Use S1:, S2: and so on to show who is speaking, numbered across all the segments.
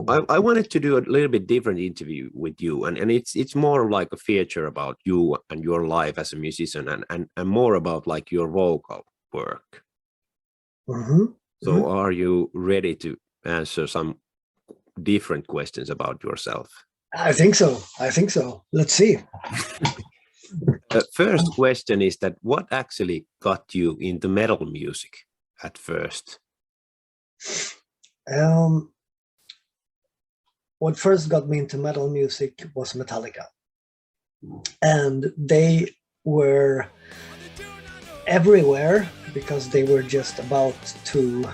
S1: I wanted to do a little bit different interview with you, and it's more like a feature about you and your life as a musician, and more about like your vocal work. So are you ready to answer some different questions about yourself?
S2: I think so. Let's see.
S1: The first question is that what actually got you into metal music at first?
S2: What first got me into metal music was Metallica. And they were everywhere because they were just about to,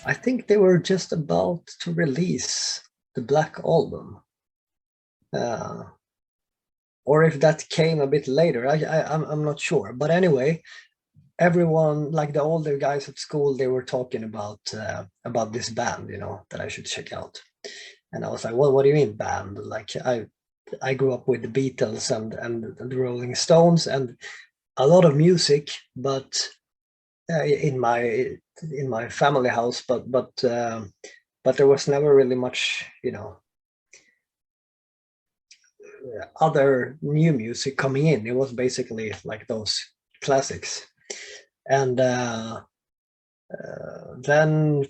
S2: I think they were just about to release the Black Album. Or if that came a bit later, I'm not sure. But anyway, everyone, like the older guys at school, they were talking about this band, you know, that I should check out. And I was like, well, what do you mean band? Like I grew up with the Beatles and the Rolling Stones and a lot of music, but in my family house, but there was never really much, you know, other new music coming in. It was basically like those classics. And then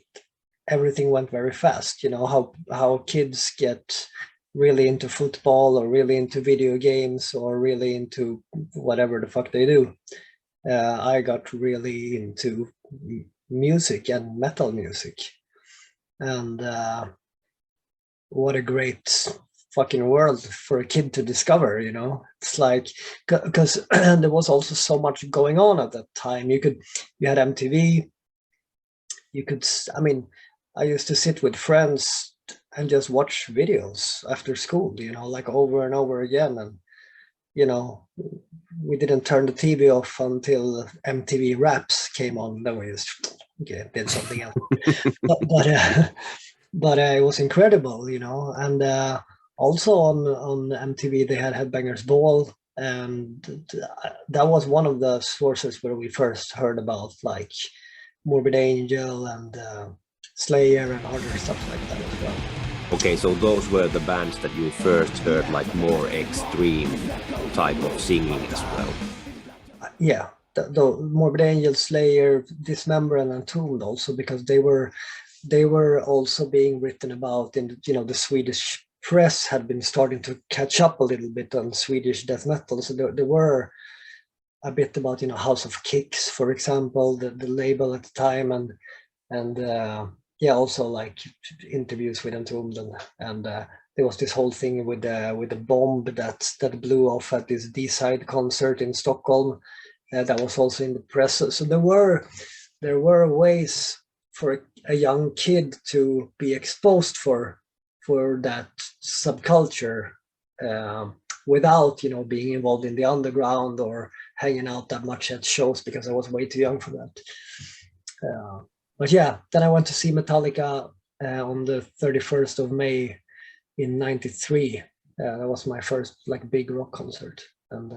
S2: everything went very fast. You know how kids get really into football or really into video games or really into whatever the fuck they do. I got really into music and metal music. And what a great fucking world for a kid to discover, you know. It's like, because there was also so much going on at that time. You had MTV, I mean, I used to sit with friends and just watch videos after school, you know, like over and over again. And, you know, we didn't turn the TV off until MTV Raps came on. Then we just did something else. but it was incredible, you know. And also on MTV they had Headbangers Ball, and that was one of the sources where we first heard about like Morbid Angel and Slayer and other stuff like that as well.
S1: Okay, so those were the bands that you first heard, like more extreme type of singing as well.
S2: Yeah, the Morbid Angel, Slayer, Dismember, and Entombed also, because they were also being written about in, you know, the Swedish press had been starting to catch up a little bit on Swedish death metal. So there were a bit about, you know, House of Kicks, for example, the label at the time, and yeah, also like interviews with Entombed, and there was this whole thing with the bomb that blew off at this D-side concert in Stockholm. That was also in the press. So there were ways for a young kid to be exposed for that subculture without, you know, being involved in the underground or hanging out that much at shows, because I was way too young for that. But yeah, then I went to see Metallica on the 31st of May in '93. That was my first like big rock concert, and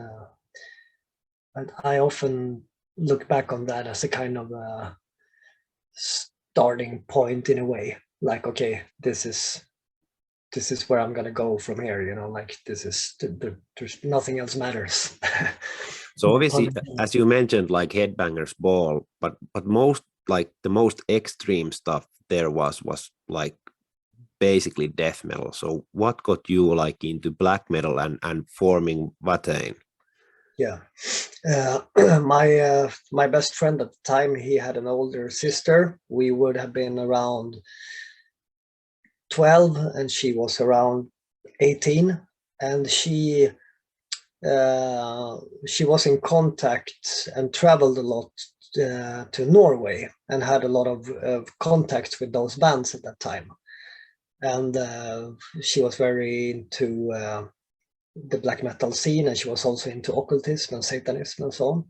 S2: I often look back on that as a kind of a starting point in a way. Like, okay, this is where I'm gonna go from here, you know, like there's nothing else matters.
S1: So obviously, as you mentioned, like Headbangers Ball, but most, like the most extreme stuff there was like basically death metal. So what got you like into black metal and forming Watain?
S2: Yeah, my best friend at the time, he had an older sister. We would have been around 12 and she was around 18, and she was in contact and traveled a lot to Norway and had a lot of contacts with those bands at that time. And she was very into the black metal scene, and she was also into occultism and satanism and so on.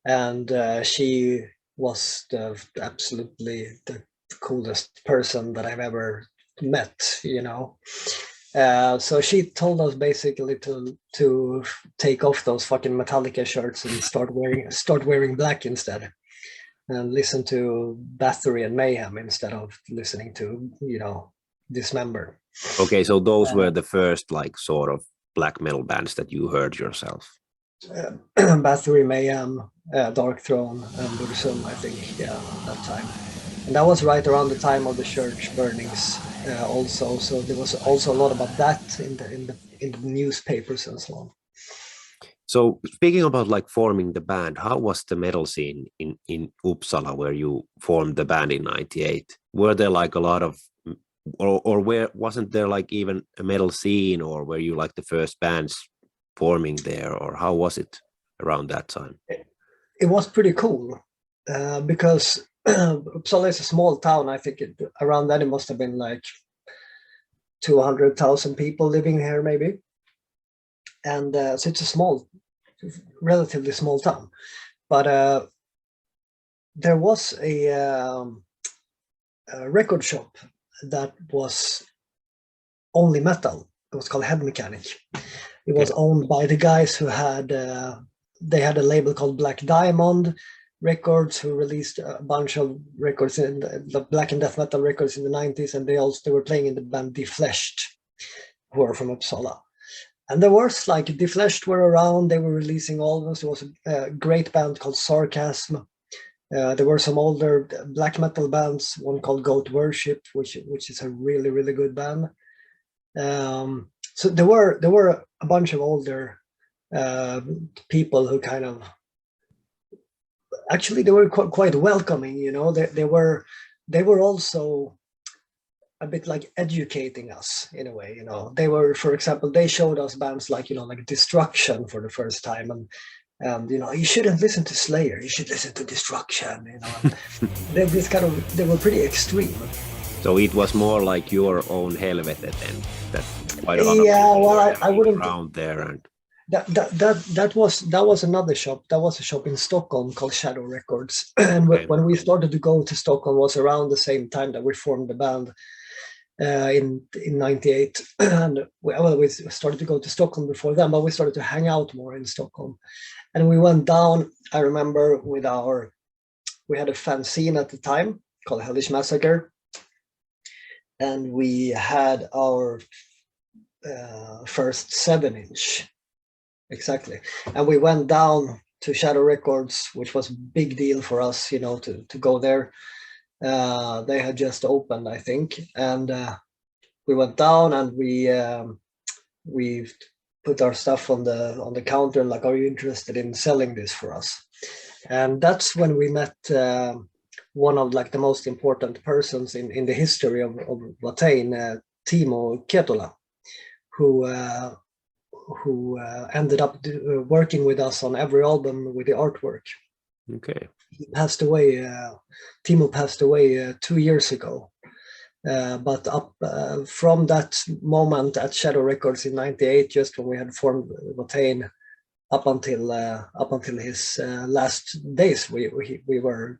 S2: And she was absolutely the coolest person that I've ever met, you know. So she told us basically to take off those fucking Metallica shirts and start wearing black instead. and listen to Bathory and Mayhem instead of listening to, you know, Dismember.
S1: Okay, so those were the first like sort of black metal bands that you heard yourself.
S2: Bathory, Mayhem, Dark Throne, and Burzum, I think, yeah, that time. And that was right around the time of the church burnings, also. So there was also a lot about that in the newspapers and so on.
S1: So speaking about like forming the band, how was the metal scene in Uppsala where you formed the band in '98? Were there like a lot of, or where wasn't there like even a metal scene, or were you like the first bands forming there, or how was it around that time?
S2: It was pretty cool because Uppsala is a small town. I think around that it must have been like 200,000 people living here maybe. And so it's a relatively small town. But there was a record shop that was only metal. It was called Head Mechanic. It was owned by the guys who had, they had a label called Black Diamond Records, who released a bunch of records in the black and death metal records in the 90s. And they were playing in the band Defleshed, who are from Uppsala. And there was like Defleshed were around, they were releasing albums. There was a great band called Sarcasm. There were some older black metal bands, one called Goat Worship, which is a really, really good band. So there were a bunch of older people who kind of, actually they were quite welcoming, you know. They were also a bit like educating us in a way, you know. They were, for example, they showed us bands like, you know, like Destruction for the first time, and you know, you shouldn't listen to Slayer, you should listen to Destruction, you know. They were pretty extreme.
S1: So it was more like your own Helvete then, that quite a lot
S2: of I wouldn't
S1: around there. And
S2: that was another shop. That was a shop in Stockholm called Shadow Records. And when we started to go to Stockholm was around the same time that we formed the band in '98. And we started to go to Stockholm before then, but we started to hang out more in Stockholm. And we went down, I remember, we had a fanzine at the time called Hellish Massacre. And we had our first 7-inch, exactly. And we went down to Shadow Records, which was a big deal for us, you know, to go there. They had just opened, I think. And we went down and we put our stuff on the counter, like, are you interested in selling this for us? And that's when we met one of like the most important persons in the history of Watain, Timo Ketola, who ended up working with us on every album with the artwork.
S1: Okay.
S2: He passed away. Timo passed away 2 years ago. But from that moment at Shadow Records in '98, just when we had formed Watain, up until his last days, we were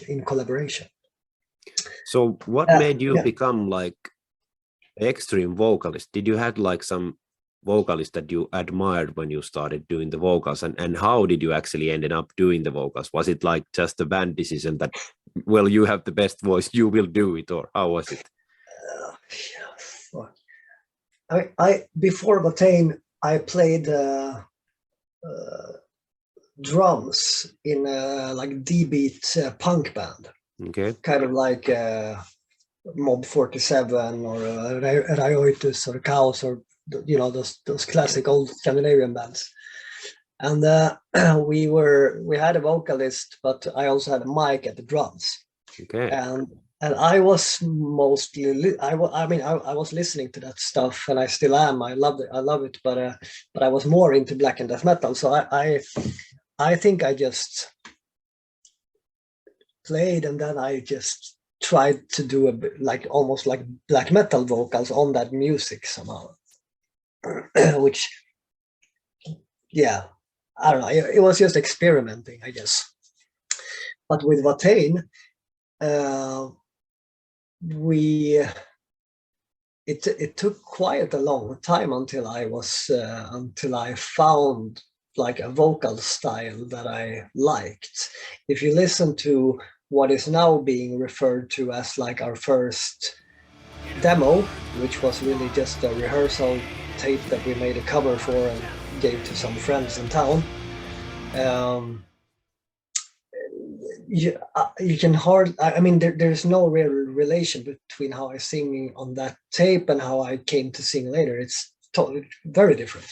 S2: in collaboration.
S1: So what made you become like extreme vocalist? Did you had like some vocalist that you admired when you started doing the vocals, and how did you actually ended up doing the vocals? Was it like just a band decision that, well, you have the best voice, you will do it, or how was it?
S2: I before Watain, I played drums in a like D-beat punk band.
S1: Okay.
S2: Kind of like Mob 47 or Rajoitus or Chaos, or you know, those classic old Scandinavian bands. And we had a vocalist, but I also had a mic at the drums.
S1: Okay.
S2: And I was mostly I was listening to that stuff, and I still am. I love it, but I was more into black and death metal. So I think I just played, and then I just tried to do a bit like almost like black metal vocals on that music somehow. Which, yeah, I don't know. It was just experimenting, I guess. But with Watain, it took quite a long time until I found like a vocal style that I liked. If you listen to what is now being referred to as like our first demo, which was really just a rehearsal tape that we made a cover for and gave to some friends in town. You can I mean, there's no real relation between how I sing on that tape and how I came to sing later. It's totally very different.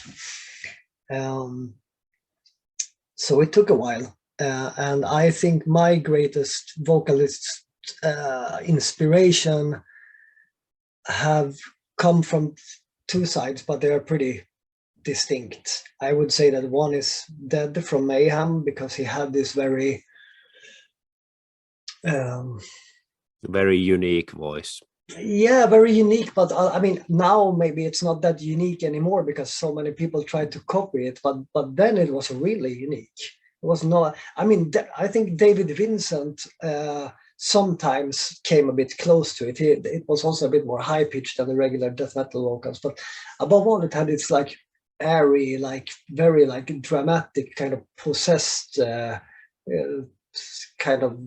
S2: So it took a while, and I think my greatest vocalist inspiration have come from two sides, but they are pretty distinct. I would say that one is Dead from Mayhem, because he had this very
S1: unique voice.
S2: Yeah, very unique, but I mean, now maybe it's not that unique anymore because so many people tried to copy it, but then it was really unique. It was not, I mean, I think David Vincent sometimes came a bit close to it. It was also a bit more high pitched than the regular death metal vocals, but above all, it had its like airy, like very like dramatic kind of possessed kind of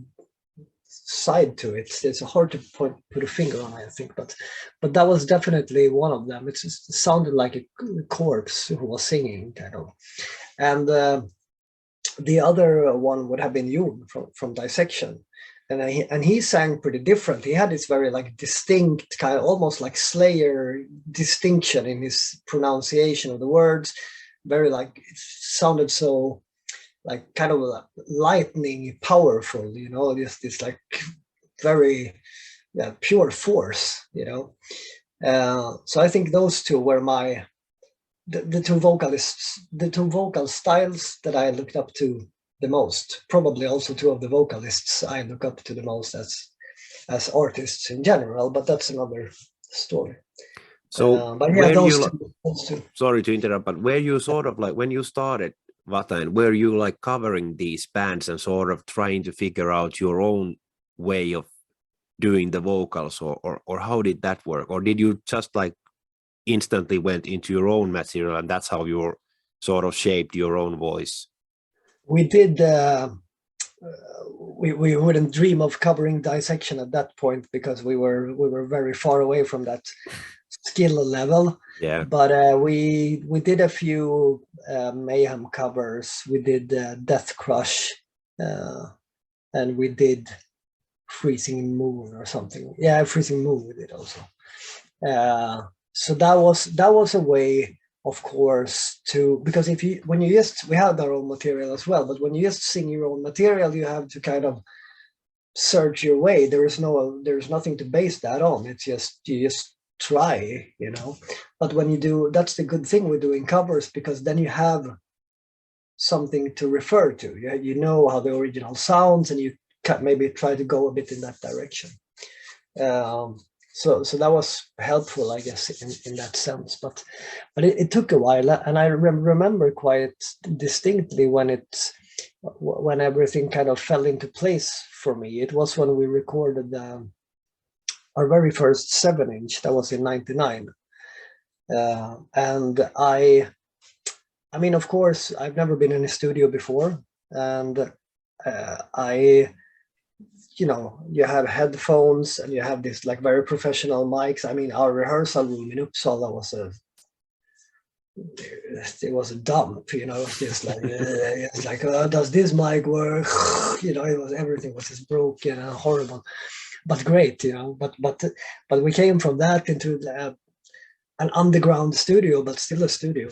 S2: side to it. It's hard to put a finger on, I think, but that was definitely one of them. It sounded like a corpse who was singing, kind of. And the other one would have been Jon from Dissection, and he sang pretty different. He had this very like distinct kind of almost like Slayer distinction in his pronunciation of the words. Very like, it sounded so like kind of lightning powerful, you know, this like very pure force, you know. So I think those two were the two vocalists, the two vocal styles that I looked up to the most. Probably also two of the vocalists I look up to the most as artists in general, but that's another story.
S1: So
S2: but yeah, those two.
S1: Sorry to interrupt, but were you sort of like, when you started Watain, were you like covering these bands and sort of trying to figure out your own way of doing the vocals, or how did that work? Or did you just like instantly went into your own material and that's how you sort of shaped your own voice?
S2: We did, we wouldn't dream of covering Dissection at that point because we were very far away from that skill level.
S1: Yeah.
S2: But we did a few Mayhem covers. We did Death Crush, and we did Freezing Moon or something. Yeah, Freezing Moon we did also. So that was a way, of course, because we had our own material as well, but when you just sing your own material, you have to kind of search your way. There's nothing to base that on. It's just you just try, you know. But when you do, that's the good thing with doing covers, because then you have something to refer to. You know how the original sounds, and you can maybe try to go a bit in that direction. So that was helpful, I guess, in that sense. But it took a while, and I remember quite distinctly when everything kind of fell into place for me. It was when we recorded our very first 7-inch. That was in '99, and I mean, of course, I've never been in a studio before, and you know, you have headphones and you have this like very professional mics. I mean, our rehearsal room in Uppsala was a dump, you know. Just like it's like, does this mic work? You know, everything was just broken and horrible, but great, you know. But we came from that into an underground studio, but still a studio.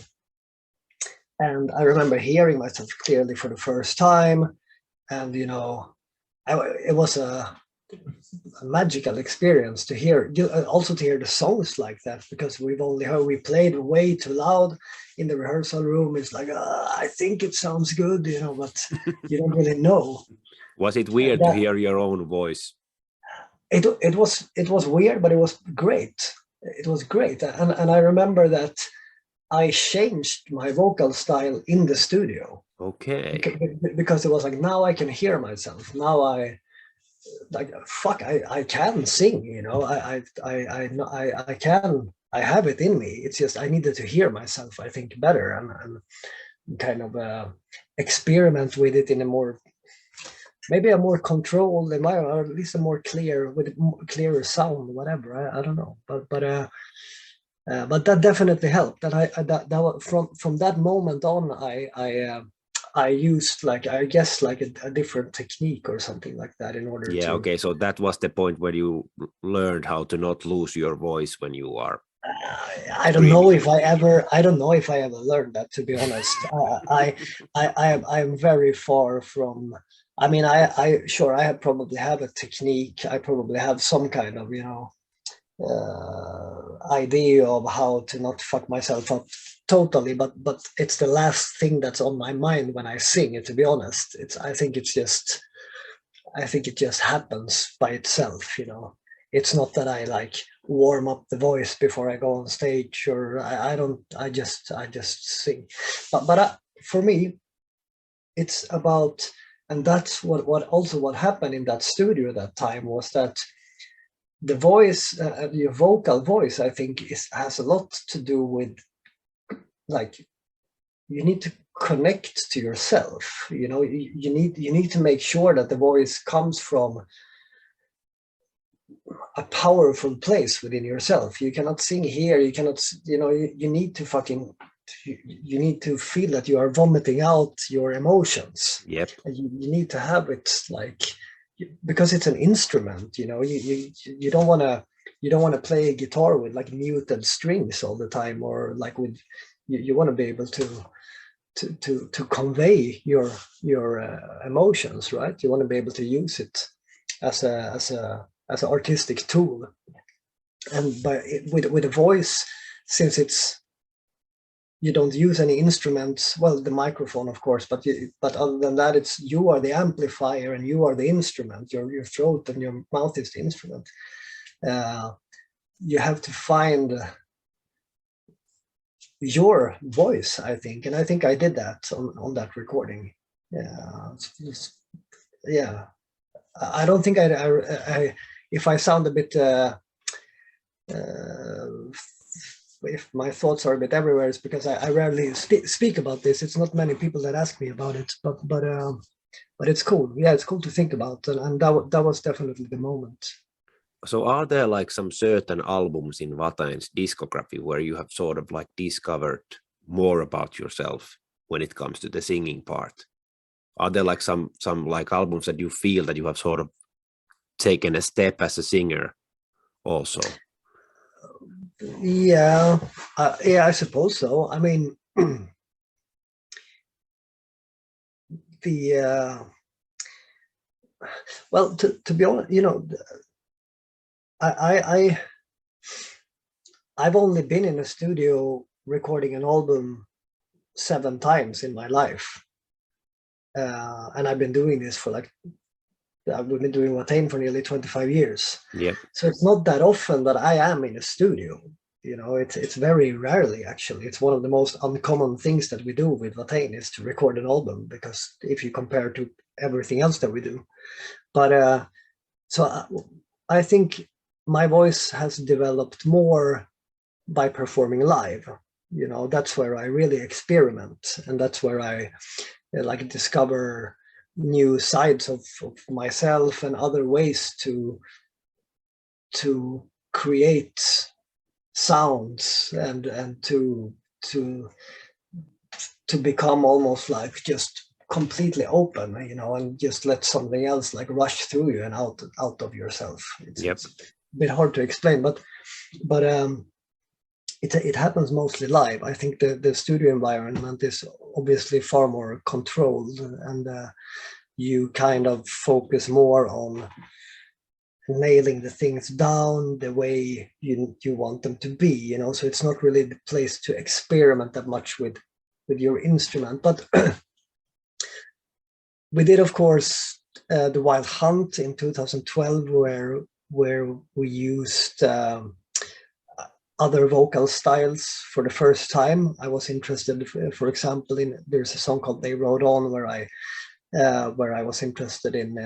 S2: And I remember hearing myself clearly for the first time, and you know, it was a magical experience to hear, also to hear the songs like that, because we played way too loud in the rehearsal room. It's like, I think it sounds good, you know, but you don't really know.
S1: Was it weird to hear your own voice?
S2: It was weird, but it was great. It was great, and I remember that I changed my vocal style in the studio.
S1: Okay.
S2: Because it was like, now I can hear myself. Now I can sing, you know. I have it in me. It's just I needed to hear myself, I think, better, and kind of experiment with it in a more, maybe a more controlled environment, or at least a more clear, with a clearer sound, whatever. I don't know, but that definitely helped. That from that moment on, I used, like, I guess, like a different technique or something like that in order
S1: Yeah,
S2: to.
S1: okay, so that was the point where you learned how to not lose your voice when you are
S2: I don't know if I ever. I don't know if I ever learned that. To be honest, I'm very far from. I mean, sure, I probably have a technique. I probably have some kind of, idea of how to not fuck myself up totally. But it's the last thing that's on my mind when I sing. To be honest, I think it just happens by itself. It's not that I like warm up the voice before I go on stage, or I don't. I just sing. But for me, it's about, and that's what happened in that studio that time, was that the voice, your vocal voice, I think has a lot to do with, like, you need to connect to yourself. You need to make sure that the voice comes from a powerful place within yourself. You cannot sing here. You cannot, you need to you need to feel that you are vomiting out your emotions.
S1: Yep.
S2: And you need to have it, like, because it's an instrument. You don't want to play a guitar with like muted strings all the time, or like with you want to be able to convey your emotions, right? You want to be able to use it as an artistic tool. And with a voice, since you don't use any instruments, well, the microphone, of course, but other than that, you are the amplifier and you are the instrument. Your throat and your mouth is the instrument. You have to find your voice, I think, and I think I did that on that recording. Yeah, I don't think I if I sound a bit if my thoughts are a bit everywhere, it's because I rarely speak about this. It's not many people that ask me about it, but it's cool. Yeah, it's cool to think about, and that was definitely the moment.
S1: So are there like some certain albums in Watain's discography where you have sort of like discovered more about yourself when it comes to the singing part? Are there like some like albums that you feel that you have sort of taken a step as a singer also?
S2: Yeah, I suppose so. I mean, well, to be honest, I've only been in a studio recording an album 7 times in my life, and I've been doing this for I've been doing Watain for nearly 25 years.
S1: Yeah.
S2: So it's not that often that I am in a studio. It's very rarely, actually. It's one of the most uncommon things that we do with Watain is to record an album, because if you compare to everything else that we do. But so I think my voice has developed more by performing live. That's where I really experiment, and that's where I like discover new sides of myself and other ways to create sounds and to become almost like just completely open, and just let something else like rush through you and out of yourself. It's a bit hard to explain, but it happens mostly live. I think the studio environment is obviously far more controlled, and you kind of focus more on nailing the things down the way you want them to be, so it's not really the place to experiment that much with your instrument. But we did, of course, the Wild Hunt in 2012, where we used other vocal styles for the first time. I was interested, for example, there's a song called They Rode On, where I was interested in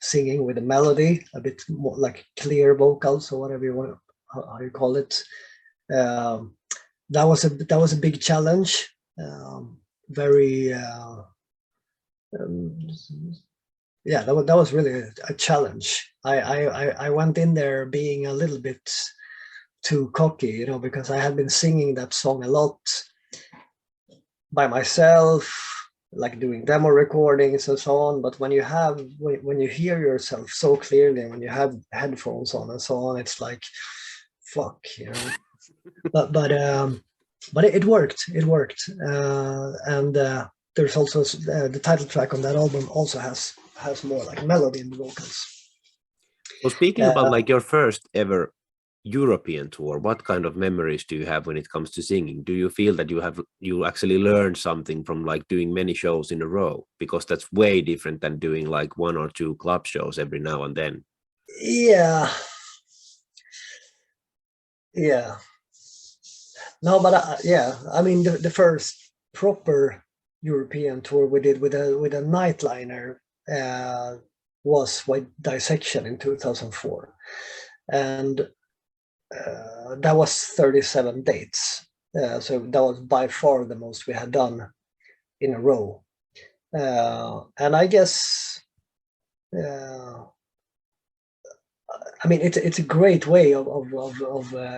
S2: singing with a melody, a bit more like clear vocals, or whatever you want, how you call it. That was a big challenge. very yeah, that was really a challenge. I went in there being a little bit too cocky, you know, because I had been singing that song a lot by myself, like doing demo recordings and so on. But when you hear yourself so clearly, when you have headphones on and so on, it's like, fuck, you know. but it worked. It worked, and there's also the title track on that album also has more like melody in the vocals.
S1: So speaking about like your first ever European tour, what kind of memories do you have when it comes to singing? Do you feel that you actually learned something from like doing many shows in a row? Because that's way different than doing like 1 or 2 club shows every now and then.
S2: Yeah. No, but yeah, I mean the first proper European tour we did with a nightliner was White Dissection in 2004, and that was 37 dates. So that was by far the most we had done in a row. And I guess, I mean, it's a great way of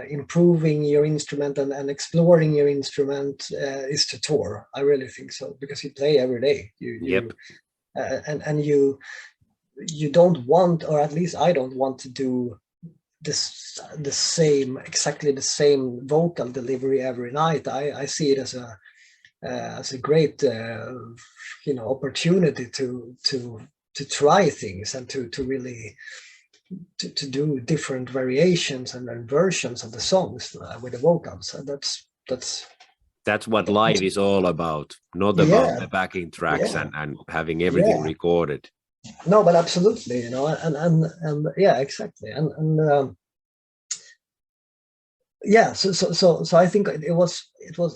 S2: improving your instrument and exploring your instrument is to tour. I really think so, because you play every day. And you don't want, or at least I don't want to do exactly the same vocal delivery every night. I see it as a great opportunity to try things and to really to do different variations and versions of the songs with the vocals. And
S1: that's what live is all about, not about the backing tracks and having everything recorded.
S2: No, but absolutely, you know, and yeah, exactly, and yeah. So I think it was.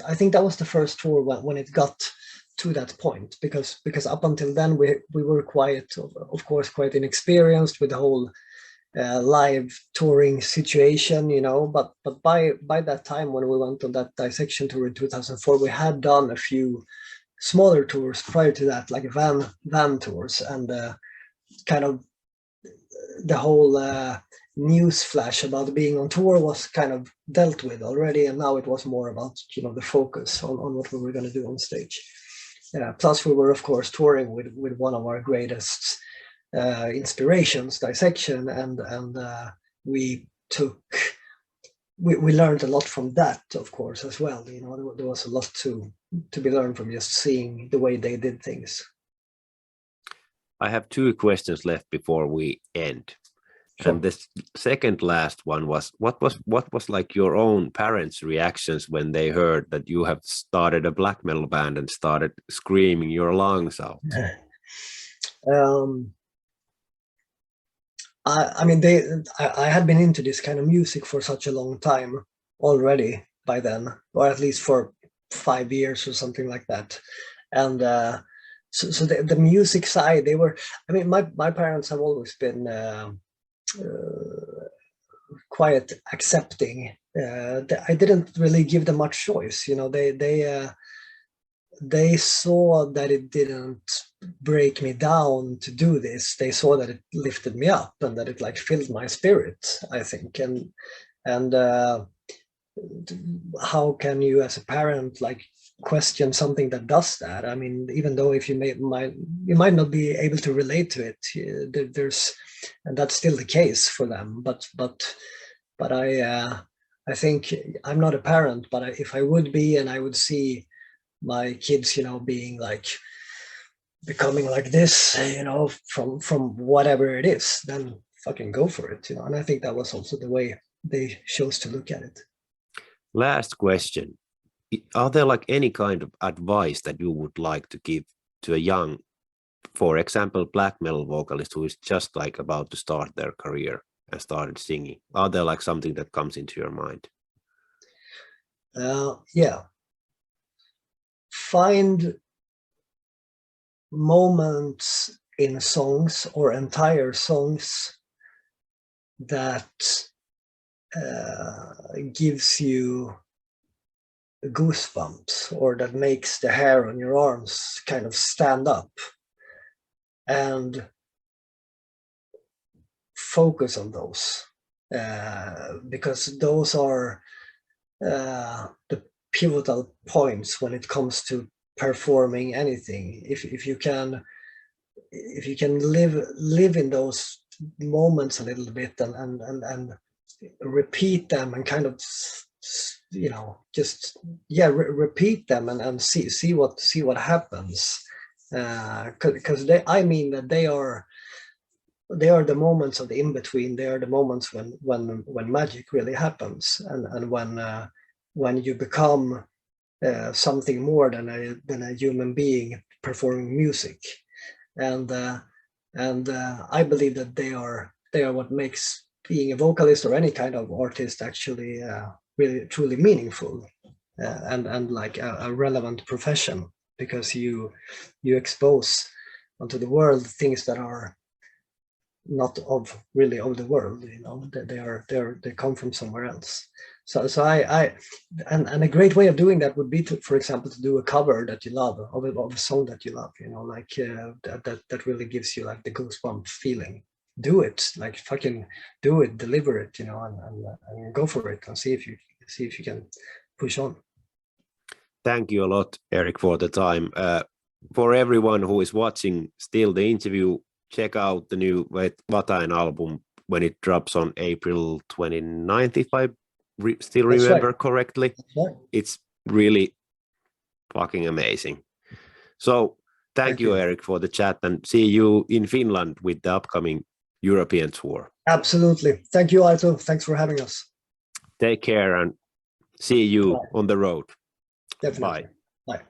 S2: I think that was the first tour when it got to that point, because up until then we were of course quite inexperienced with the whole live touring situation, you know. But by that time, when we went on that Dissection tour in 2004, we had done a few smaller tours prior to that, like van tours, and kind of the whole news flash about being on tour was kind of dealt with already, and now it was more about, you know, the focus on what we were going to do on stage. Plus we were of course touring with one of our greatest inspirations, Dissection, and we learned a lot from that, of course, as well. You know, there was a lot to be learned from just seeing the way they did things.
S1: I have 2 questions left before we end. Sure. And the second last one was, what was like your own parents' reactions when they heard that you have started a black metal band and started screaming your lungs out?
S2: I mean, I had been into this kind of music for such a long time already by then, or at least for 5 years or something like that. And so the music side, they were, I mean, my parents have always been quite accepting. I didn't really give them much choice, you know. They saw that it didn't break me down to do this. They saw that it lifted me up and that it like filled my spirit, I think. And how can you as a parent like question something that does that? I mean, even though if you might not be able to relate to it, there's, and that's still the case for them. But I think I'm not a parent, but if I would be, and I would see my kids, you know, being like becoming like this, you know, from whatever it is, then fucking go for it, you know. And I think that was also the way they chose to look at it.
S1: Last question. Are there like any kind of advice that you would like to give to a young, for example, black metal vocalist who is just like about to start their career and started singing? Are there like something that comes into your mind?
S2: Yeah. Find moments in songs or entire songs that gives you goosebumps, or that makes the hair on your arms kind of stand up, and focus on those, because those are the pivotal points when it comes to performing anything. If you can live in those moments a little bit, and repeat them, and kind of, you know, just repeat them, and see what happens, because they are the moments of the in-between. They are the moments when magic really happens, and when you become something more than a human being performing music. And I believe that they are what makes being a vocalist or any kind of artist actually really truly meaningful, and like a relevant profession, because you expose onto the world things that are not really of the world, you know. They come from somewhere else. So and a great way of doing that would be to, for example, to do a cover that you love of a song that you love, you know, like that really gives you like the goosebump feeling. Do it, like fucking do it, deliver it, you know, and go for it, and see if you can push on.
S1: Thank you a lot, Erik, for the time. For everyone who is watching still the interview, check out the new Watain album when it drops on April 29th, if I still remember correctly.
S2: Right.
S1: It's really fucking amazing. So thank you, Erik, for the chat, and see you in Finland with the upcoming European tour.
S2: Absolutely. Thank you, Arto. Thanks for having us.
S1: Take care and see you on the road.
S2: Definitely.
S1: Bye.
S2: Bye.